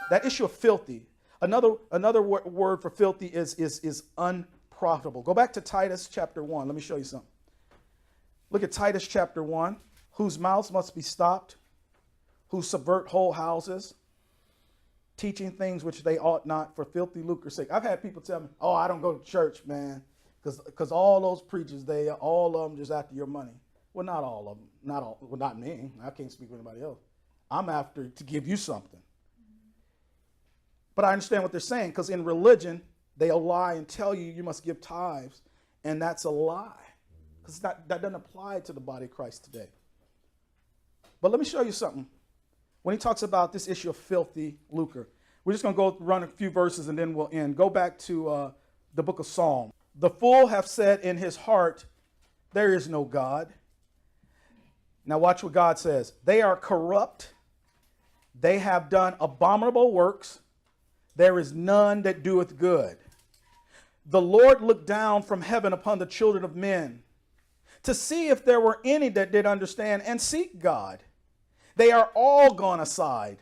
That issue of filthy. Another word for filthy is unprofitable. Go back to Titus chapter 1. Let me show you something. Look at Titus chapter 1. Whose mouths must be stopped, who subvert whole houses, teaching things which they ought not for filthy lucre's sake. I've had people tell me, oh, I don't go to church, man, because all those preachers, all of them just after your money. Well, not all of them. Well, not me. I can't speak for anybody else. I'm after to give you something. But I understand what they're saying, because in religion, they'll lie and tell you must give tithes, and that's a lie, because that doesn't apply to the body of Christ today. But let me show you something. When he talks about this issue of filthy lucre, we're just going to go run a few verses and then we'll end. Go back to the book of Psalm. The fool hath said in his heart, there is no God. Now watch what God says. They are corrupt. They have done abominable works. There is none that doeth good. The Lord looked down from heaven upon the children of men to see if there were any that did understand and seek God. They are all gone aside.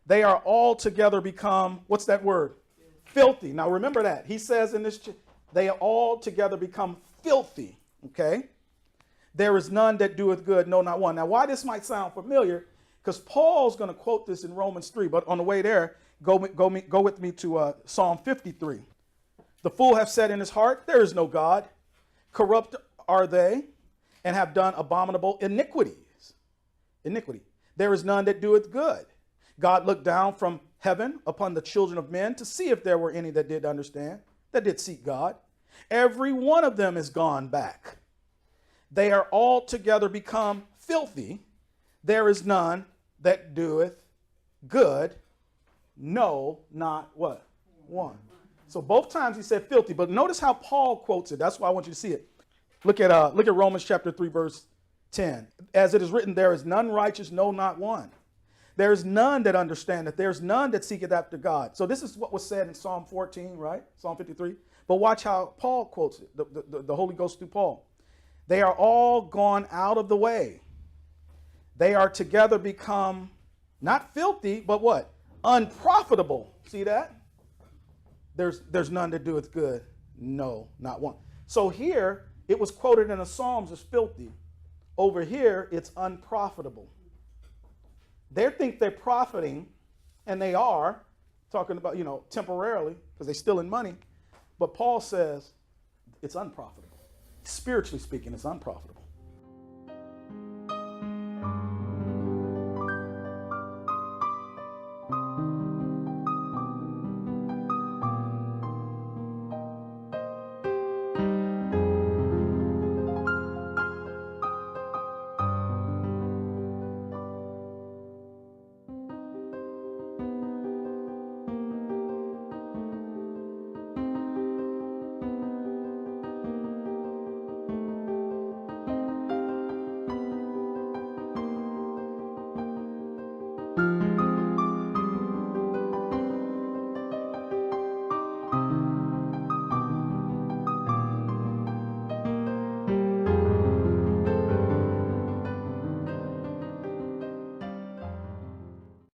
They are all together become, what's that word? Filthy. Now remember that. He says in this, they are all together become filthy. Okay? There is none that doeth good, no, not one. Now why this might sound familiar, because Paul's going to quote this in Romans 3, but on the way there, go with me to Psalm 53. The fool hath said in his heart, there is no God. Corrupt are they, and have done abominable iniquities. Iniquity. There is none that doeth good. God looked down from heaven upon the children of men to see if there were any that did understand, that did seek God. Every one of them is gone back. They are all together become filthy. There is none that doeth good. No, not what? One. So both times he said filthy, but notice how Paul quotes it. That's why I want you to see it. Look at Romans chapter 3, verse 10. As it is written, there is none righteous, no, not one. There is none that understandeth. There is none that seeketh after God. So this is what was said in Psalm 14, right? Psalm 53. But watch how Paul quotes it, the Holy Ghost through Paul. They are all gone out of the way. They are together become not filthy, but what? Unprofitable. See that? There's none that doeth good. No, not one. So here, it was quoted in the Psalms as filthy. Over here, it's unprofitable. They think they're profiting, and they are, talking about, temporarily, because they're still in money. But Paul says it's unprofitable. Spiritually speaking, it's unprofitable.